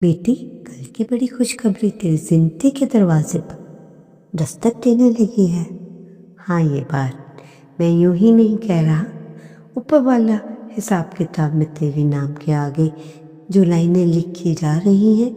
बेटी, कल की बड़ी खुशखबरी तेरी जिंदगी के दरवाजे पर दस्तक देने लगी है। हाँ, ये बात मैं यूं ही नहीं कह रहा। ऊपर वाला हिसाब किताब में तेरे नाम के आगे जो लाइनें लिखी जा रही हैं,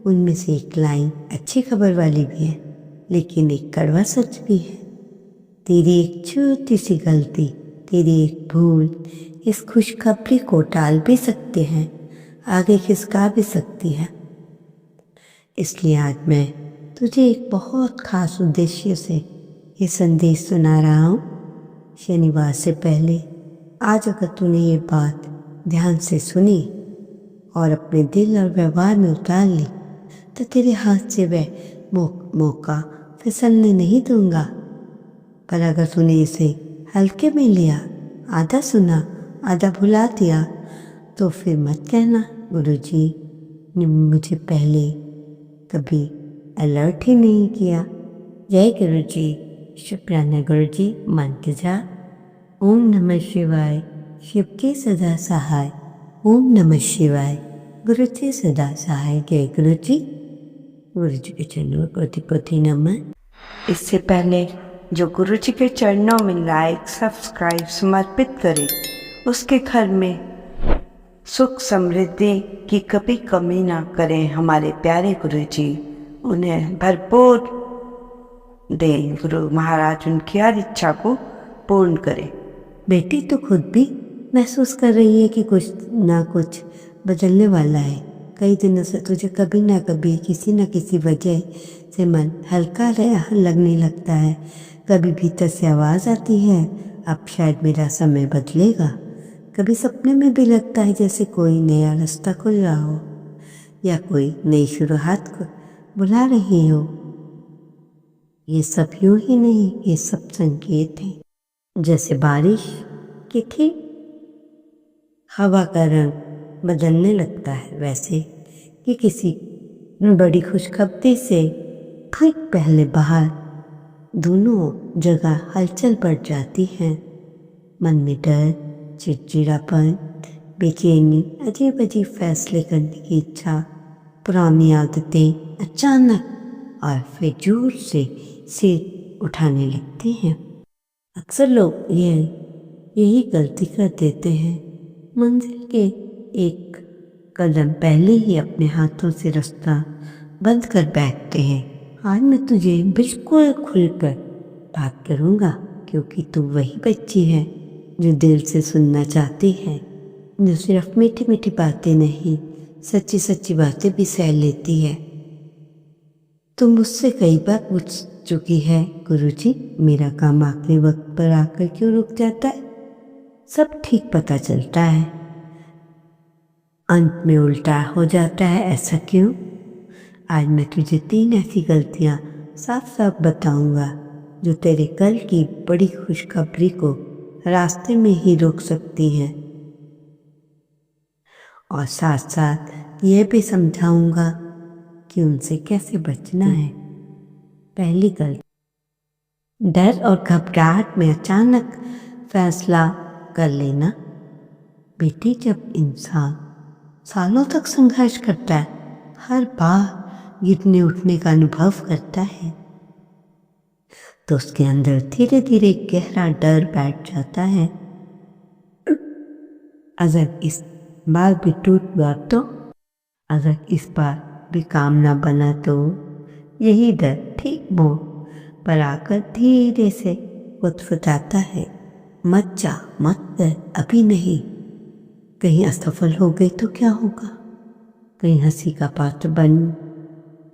उनमें से एक लाइन अच्छी खबर वाली भी है, लेकिन एक कड़वा सच भी है। तेरी एक छोटी सी गलती, तेरी एक भूल इस खुशखबरी को टाल भी सकते हैं, आगे खिसका भी सकती है। इसलिए आज मैं तुझे एक बहुत खास उद्देश्य से ये संदेश सुना रहा हूँ। शनिवार से पहले आज अगर तूने ये बात ध्यान से सुनी और अपने दिल और व्यवहार में उतार ली, तो तेरे हाथ से वह मौका फिसलने नहीं दूंगा। पर अगर तूने इसे हल्के में लिया, आधा सुना आधा भुला दिया, तो फिर मत कहना गुरुजी ने मुझे पहले कभी अलर्ट ही नहीं किया। जय गुरुजी। शुक्राना गुरुजी। मानते जा। ओम नमः शिवाय। शिव के सदा सहाय। ओम नमः शिवाय। गुरु जी सदा सहाय। जय गुरुजी। गुरुजी के चरणों को कोटि कोटि नमन। इससे पहले जो गुरुजी के चरणों में लाइक सब्सक्राइब समर्पित करे, उसके घर में सुख समृद्धि की कभी कमी ना करें हमारे प्यारे गुरुजी। उन्हें भरपूर दें गुरु महाराज, उनकी हर इच्छा को पूर्ण करें। बेटी, तो खुद भी महसूस कर रही है कि कुछ ना कुछ बदलने वाला है। कई दिनों से तुझे कभी ना कभी किसी न किसी वजह से मन हल्का लगने लगता है। कभी भीतर से आवाज़ आती है, अब शायद मेरा समय बदलेगा। कभी सपने में भी लगता है जैसे कोई नया रास्ता खुल रहा हो या कोई नई शुरुआत को बुला रही हो। ये सब यूं ही नहीं, ये सब संकेत हैं। जैसे बारिश की ठीक हवा का रंग बदलने लगता है, वैसे कि किसी बड़ी खुशखबरी से ठीक पहले बाहर दोनों जगह हलचल बढ़ जाती है। मन में डर, चिड़चिड़ापन, बेचैनी, अजीब अजीब फैसले करने की इच्छा, पुरानी आदतें अचानक और फिर जोर से सिर उठाने लगती हैं। अक्सर लोग यही गलती कर देते हैं, मंजिल के एक कदम पहले ही अपने हाथों से रास्ता बंद कर बैठते हैं। आज मैं तुझे बिल्कुल खुलकर बात करूँगा, क्योंकि तू वही बच्ची है जो दिल से सुनना चाहती है, जो सिर्फ मीठी मीठी बातें नहीं, सच्ची सच्ची बातें भी सह लेती है। तुम मुझसे कई बार पूछ चुकी है, गुरुजी मेरा काम आखिरी वक्त पर आकर क्यों रुक जाता है? सब ठीक पता चलता है, अंत में उल्टा हो जाता है, ऐसा क्यों? आज मैं तुझे 3 ऐसी गलतियां साफ साफ बताऊंगा जो तेरे कल की बड़ी खुशखबरी को रास्ते में ही रोक सकती हैं, और साथ साथ ये भी समझाऊंगा कि उनसे कैसे बचना है। पहली गलती, डर और घबराहट में अचानक फैसला कर लेना। बेटी, जब इंसान सालों तक संघर्ष करता है, हर बार गिरने उठने का अनुभव करता है, तो उसके अंदर धीरे धीरे गहरा डर बैठ जाता है। अगर इस बार भी टूट गया तो, अगर इस बार भी काम ना बना तो, यही डर ठीक मोड़ पर आकर धीरे से फुसफुसाता है, मत जा, मत कर, अभी नहीं। कहीं असफल हो गए तो क्या होगा? कहीं हंसी का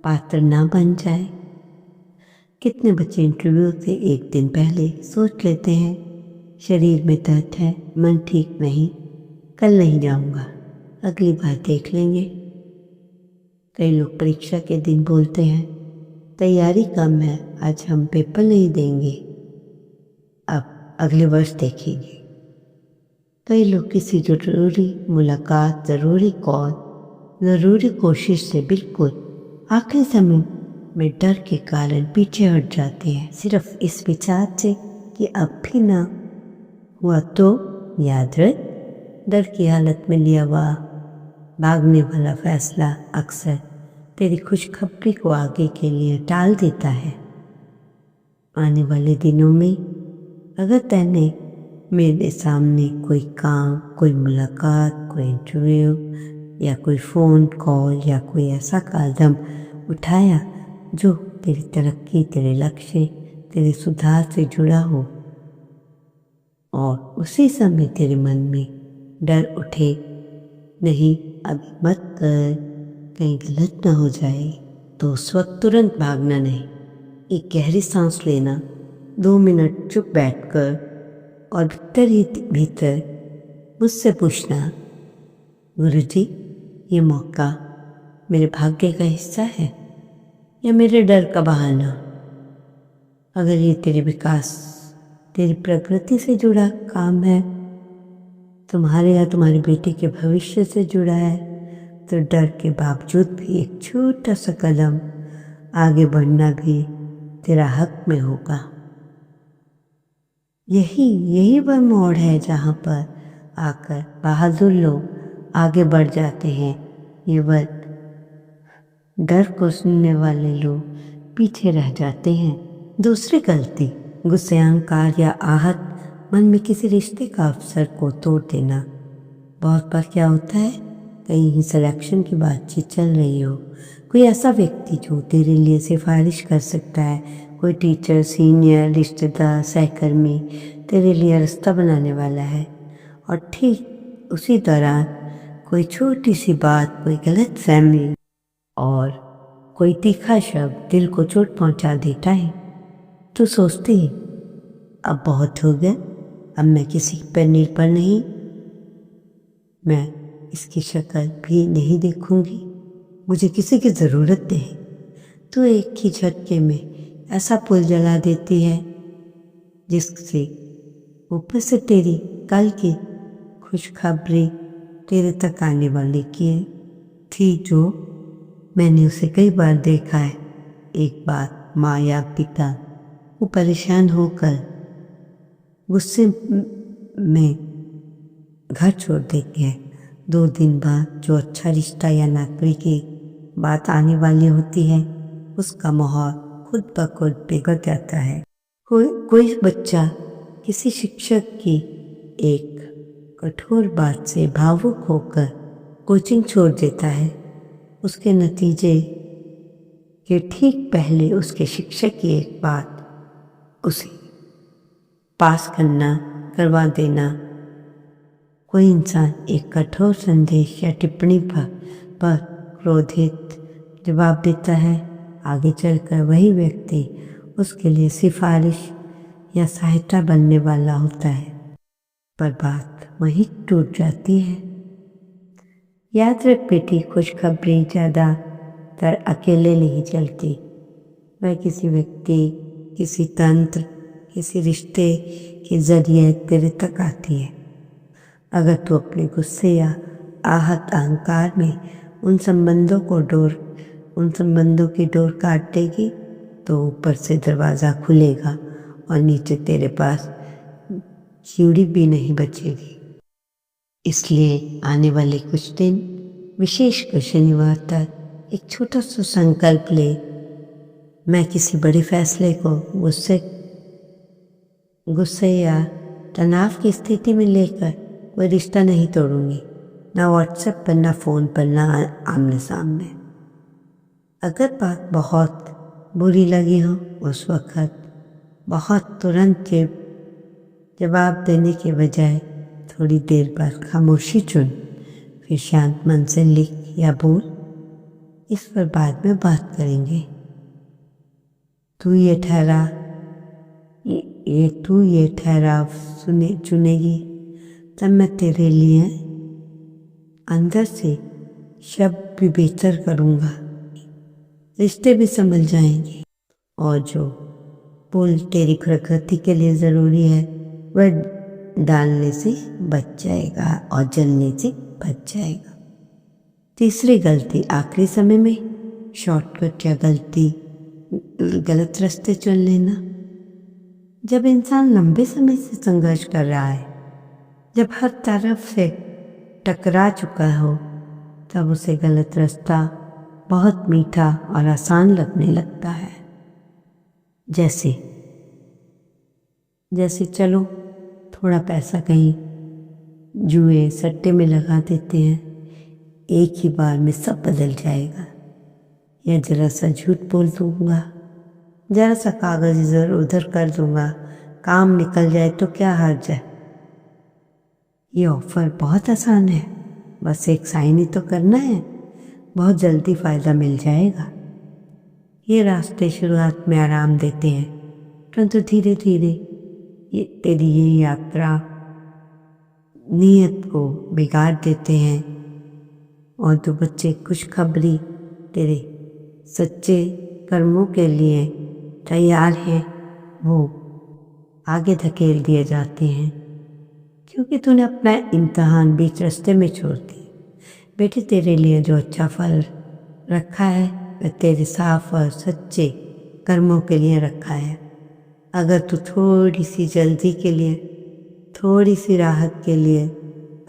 पात्र ना बन जाए। कितने बच्चे इंटरव्यू से एक दिन पहले सोच लेते हैं, शरीर में दर्द है, मन ठीक नहीं, कल नहीं जाऊंगा, अगली बार देख लेंगे। कई लोग परीक्षा के दिन बोलते हैं, तैयारी कम है, आज हम पेपर नहीं देंगे, अब अगले वर्ष देखेंगे। कई लोग किसी जरूरी मुलाकात, जरूरी कॉल, जरूरी कोशिश से बिल्कुल आखिरी समय में डर के कारण पीछे हट जाते हैं, सिर्फ इस विचार से कि अब भी ना हुआ तो। याद रख, डर की हालत में लिया हुआ भागने वाला फैसला अक्सर तेरी खुशखबरी को आगे के लिए टाल देता है। आने वाले दिनों में अगर तैने मेरे सामने कोई काम, कोई मुलाकात, कोई इंटरव्यू या कोई फ़ोन कॉल या कोई ऐसा कदम उठाया जो तेरी तरक्की, तेरे लक्ष्य, तेरे सुधार से जुड़ा हो और उसी समय तेरे मन में डर उठे, नहीं अभी मत कर, कहीं गलत ना हो जाए, तो उस वक्त तुरंत भागना नहीं। एक गहरी सांस लेना, 2 मिनट चुप बैठकर और भीतर ही भीतर मुझसे पूछना, गुरुजी, ये मौका मेरे भाग्य का हिस्सा है या मेरे डर का बहाना? अगर ये तेरे विकास, तेरी प्रगति से जुड़ा काम है, तुम्हारे या तुम्हारे बेटे के भविष्य से जुड़ा है, तो डर के बावजूद भी एक छोटा सा कदम आगे बढ़ना भी तेरा हक में होगा। यही वह मोड़ है जहाँ पर आकर बहादुर लोग आगे बढ़ जाते हैं। ये वह डर को सुनने वाले लोग पीछे रह जाते हैं। दूसरी गलती, गुस्से, अहंकार या आहत मन में किसी रिश्ते का अवसर को तोड़ देना। बहुत बार क्या होता है, कहीं सिलेक्शन की बातचीत चल रही हो, कोई ऐसा व्यक्ति जो तेरे लिए सिफारिश कर सकता है, कोई टीचर, सीनियर, रिश्तेदार, सहकर्मी तेरे लिए रास्ता बनाने वाला है, और ठीक उसी दौरान कोई छोटी सी बात, कोई गलत फहमी और कोई तीखा शब्द दिल को चोट पहुंचा देता है। तो सोचती है, अब बहुत हो गया, अब मैं किसी पर निर्भर नहीं, मैं इसकी शक्ल भी नहीं देखूंगी, मुझे किसी की ज़रूरत नहीं। तो एक ही झटके में ऐसा पुल जला देती है जिससे ऊपर से तेरी कल की खुशखबरी तेरे तक आने वाली की थी, जो मैंने उसे कई बार देखा है। एक बार माँ या पिता वो परेशान होकर गुस्से में घर छोड़ देते हैं। 2 दिन बाद जो अच्छा रिश्ता या नौकरी की बात आने वाली होती है, उसका माहौल खुद ब खुद बिगड़ जाता है। कोई बच्चा किसी शिक्षक की एक कठोर बात से भावुक होकर कोचिंग छोड़ देता है। उसके नतीजे के ठीक पहले उसके शिक्षक की एक बात उसे पास करवा देना। कोई इंसान एक कठोर संदेश या टिप्पणी पर क्रोधित जवाब देता है, आगे चलकर वही व्यक्ति उसके लिए सिफारिश या सहायता बनने वाला होता है, पर बात वहीं टूट जाती है। याद रख बेटी, खुशखबरी ज़्यादातर अकेले नहीं चलती, वह किसी व्यक्ति, किसी तंत्र, किसी रिश्ते के जरिए तेरे तक आती है। अगर तू अपने गुस्से या आहत अहंकार में उन संबंधों की डोर काट देगी, तो ऊपर से दरवाज़ा खुलेगा और नीचे तेरे पास सीढ़ी भी नहीं बचेगी। इसलिए आने वाले कुछ दिन, विशेषकर शनिवार तक, एक छोटा सा संकल्प ले, मैं किसी बड़े फैसले को गुस्से या तनाव की स्थिति में लेकर कोई रिश्ता नहीं तोड़ूंगी, ना व्हाट्सएप पर, ना फ़ोन पर, ना आमने सामने। अगर बात बहुत बुरी लगी हो, उस वक्त बहुत तुरंत जवाब देने के बजाय थोड़ी देर बाद खामोशी चुन, फिर शांत मन से लिख या बोल, इस पर बाद में बात करेंगे। तू ये ठहराव चुनेगी, तब मैं तेरे लिए अंदर से शब्द भी बेहतर करूँगा, रिश्ते भी संभल जाएंगे, और जो पुल तेरी प्रकृति के लिए ज़रूरी है वह डालने से बच जाएगा और जलने से बच जाएगा। तीसरी गलती, आखिरी समय में शॉर्टकट या गलत रास्ते चुन लेना। जब इंसान लंबे समय से संघर्ष कर रहा है, जब हर तरफ से टकरा चुका हो, तब उसे गलत रास्ता बहुत मीठा और आसान लगने लगता है। जैसे जैसे चलो थोड़ा पैसा कहीं जुए सट्टे में लगा देते हैं, एक ही बार में सब बदल जाएगा। या जरा सा झूठ बोल दूंगा, जरा सा कागज इधर उधर कर दूंगा, काम निकल जाए तो क्या हर्ज है। ये ऑफर बहुत आसान है, बस एक साइन ही तो करना है, बहुत जल्दी फ़ायदा मिल जाएगा। ये रास्ते शुरुआत में आराम देते हैं, परंतु धीरे धीरे ये तेरी ये यात्रा नीयत को बिगाड़ देते हैं और जो बच्चे खुशखबरी तेरे सच्चे कर्मों के लिए तैयार हैं वो आगे धकेल दिए जाते हैं, क्योंकि तूने अपना इम्तहान बीच रास्ते में छोड़ दिया। बेटे, तेरे लिए जो अच्छा फल रखा है वह तेरे साफ और सच्चे कर्मों के लिए रखा है। अगर तू थोड़ी सी जल्दी के लिए, थोड़ी सी राहत के लिए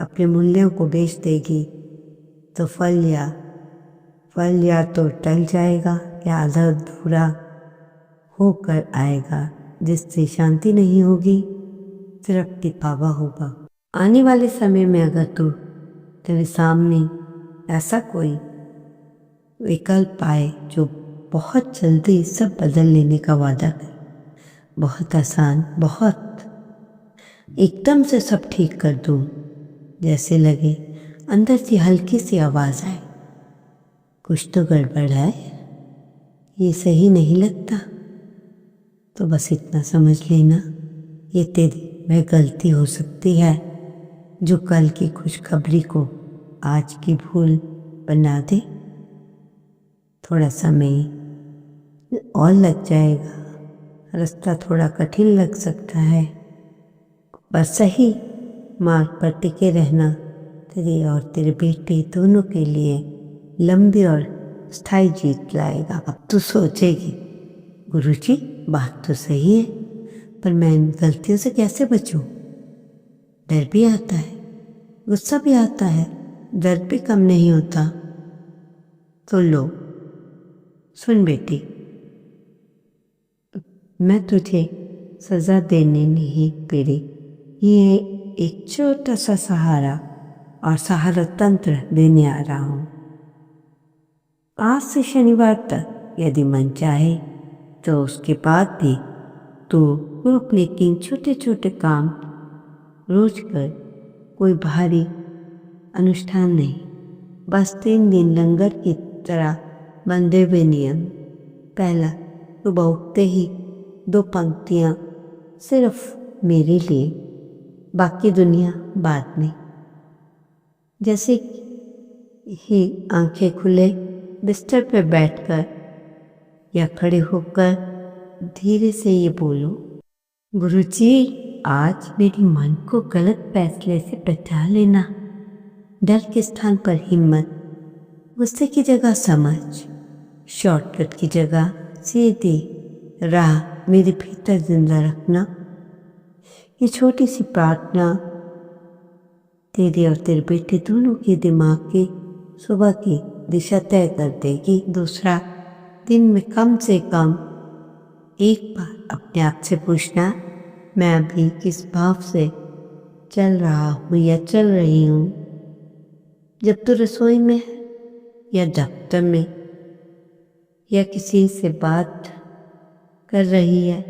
अपने मूल्यों को बेच देगी तो फल या तो टल जाएगा या आधा अधूरा होकर आएगा, जिससे शांति नहीं होगी, सिर्फ दिखावा होगा। आने वाले समय में अगर तेरे सामने ऐसा कोई विकल्प आए जो बहुत जल्दी सब बदल लेने का वादा करे, बहुत आसान, बहुत एकदम से सब ठीक कर दूं, जैसे लगे अंदर से हल्की सी आवाज़ आए, कुछ तो गड़बड़ है, ये सही नहीं लगता, तो बस इतना समझ लेना, ये तेरी वह गलती हो सकती है जो कल की खुशखबरी को आज की भूल बना दे। थोड़ा समय और लग जाएगा, रास्ता थोड़ा कठिन लग सकता है, पर सही मार्ग पर टिके रहना तेरी और तेरे बेटे दोनों के लिए लंबी और स्थायी जीत लाएगा। अब तू सोचेगी, गुरुजी बात तो सही है, पर मैं इन गलतियों से कैसे बचूं? डर भी आता है, गुस्सा भी आता है, दर्द भी कम नहीं होता। तो लो सुन बेटी, मैं तुझे सज़ा देने नहीं पेड़ी, ये एक छोटा सा सहारा और सहारा तंत्र देने आ रहा हूँ। आज से शनिवार तक यदि मन चाहे तो उसके बाद भी तू अपने 3 छोटे छोटे काम रोज कर, कोई भारी अनुष्ठान नहीं, बस 3 दिन लंगर की तरह बंधे हुए नियम। पहला, सुबह उठते ही 2 पंक्तियाँ सिर्फ मेरे लिए, बाकी दुनिया बाद में। जैसे ही आंखें खुले बिस्तर पर बैठकर या खड़े होकर धीरे से ये बोलो, गुरुजी आज मेरे मन को गलत फैसले से बचा लेना। डर के स्थान पर हिम्मत, गुस्से की जगह समझ, शॉर्टकट की जगह सीधी राह मेरे भीतर जिंदा रखना। ये छोटी सी प्रार्थना तेरे और तेरे बेटे दोनों के दिमाग की सुबह की दिशा तय कर देगी। दूसरा, दिन में कम से कम एक बार अपने आप से पूछना, मैं अभी किस भाव से चल रहा हूँ या चल रही हूँ। जब तू रसोई में या दफ्तर में या किसी से बात कर रही है,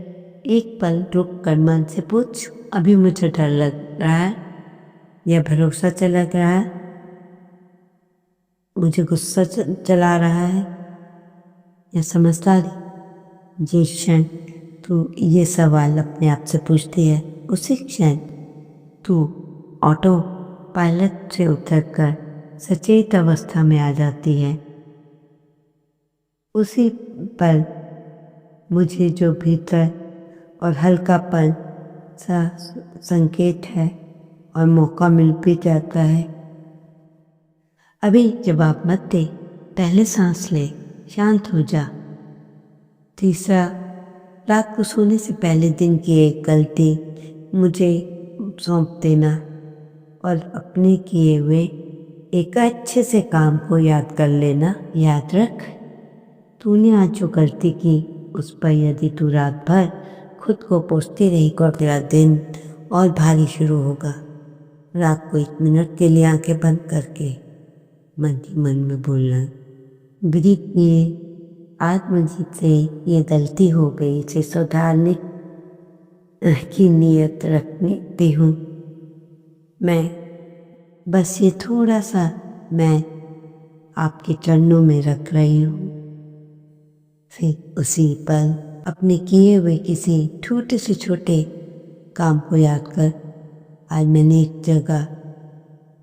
एक पल रुक कर मन से पूछ, अभी मुझे डर लग रहा है या भरोसा चला रहा है, मुझे गुस्सा चला रहा है या समझदारी। जिस क्षण तू ये सवाल अपने आप से पूछती है, उसी क्षण तू ऑटो पायलट से उतरकर सचेत अवस्था में आ जाती है। उसी पल मुझे जो भीतर और हल्कापन सा संकेत है और मौका मिल भी जाता है। अभी जवाब मत दे, पहले सांस ले, शांत हो जा। तीसरा, रात को सोने से पहले दिन की एक गलती मुझे सौंप देना और अपने किए हुए एक अच्छे से काम को याद कर लेना। याद रख, तूने आज जो गलती की उस पर यदि तू रात भर खुद को कोसती रही तो तेरा दिन और भारी शुरू होगा। रात को 1 मिनट के लिए आंखें बंद करके मन ही मन में बोलना, ब्रीथ किए, आज मुझसे ये गलती हो गई, इसे सुधारने की नीयत रखती हूँ। मैं बस ये थोड़ा सा मैं आपके चरणों में रख रही हूँ। फिर उसी पल अपने किए हुए किसी छोटे से छोटे काम को याद कर, आज मैंने एक जगह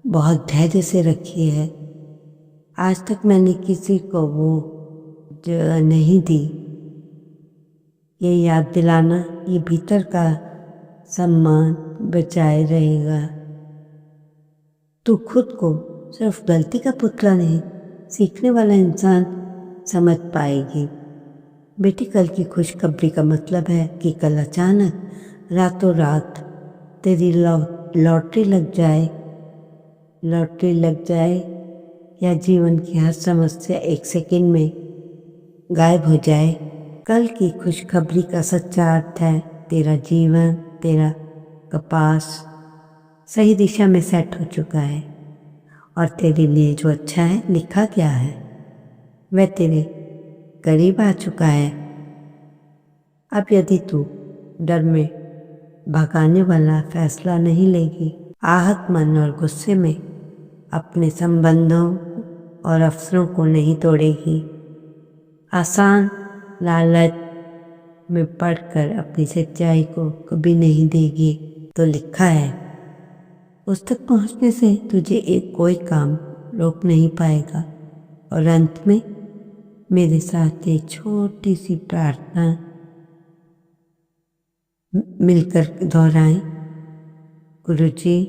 बहुत धैर्य से रखी है, आज तक मैंने किसी को वो जगह नहीं दी। ये याद दिलाना ये भीतर का सम्मान बचाए रहेगा। तू खुद को सिर्फ गलती का पुतला नहीं, सीखने वाला इंसान समझ पाएगी। बेटी, कल की खुशखबरी का मतलब है कि कल अचानक रातों रात तेरी लॉटरी लग जाए या जीवन की हर समस्या 1 सेकंड में गायब हो जाए। कल की खुशखबरी का सच्चा अर्थ है तेरा जीवन, तेरा कपास सही दिशा में सेट हो चुका है और तेरे लिए जो अच्छा है लिखा गया है वह तेरे करीब आ चुका है। अब यदि तू डर में भगाने वाला फैसला नहीं लेगी, आहत मन और गुस्से में अपने संबंधों और अवसरों को नहीं तोड़ेगी, आसान लालच में पड़कर अपनी सच्चाई को कभी नहीं देगी, तो लिखा है उस तक पहुंचने से तुझे कोई काम रोक नहीं पाएगा। और अंत में मेरे साथ एक छोटी सी प्रार्थना मिलकर दोहराएं। गुरुजी,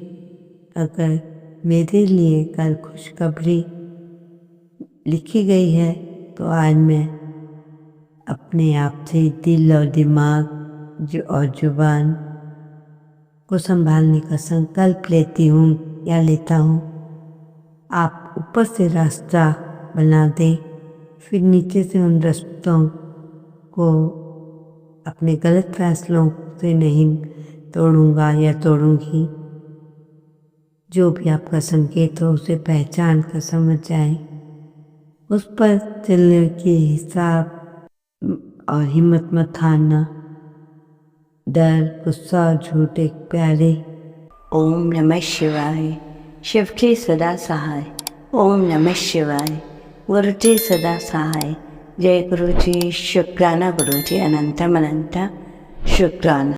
अगर मेरे लिए कल खुशखबरी लिखी गई है तो आज मैं अपने आप से दिल और दिमाग और जुबान को संभालने का संकल्प लेती हूँ या लेता हूँ। आप ऊपर से रास्ता बना दें, फिर नीचे से उन रास्तों को अपने गलत फैसलों से नहीं तोड़ूंगा या तोड़ूंगी। जो भी आपका संकेत हो उसे पहचान कर समझ जाए, उस पर चलने के हिसाब और हिम्मत मत हारना। डर, गुस्सा और झूठ एक प्यारे। ओम नमः शिवाय। शिव जी सदा सहाय। ओम नमः शिवाय। गुरु जी सदा सहाय। जय गुरु जी। शुक्राना गुरु जी, अनंतम अनंत शुक्राना।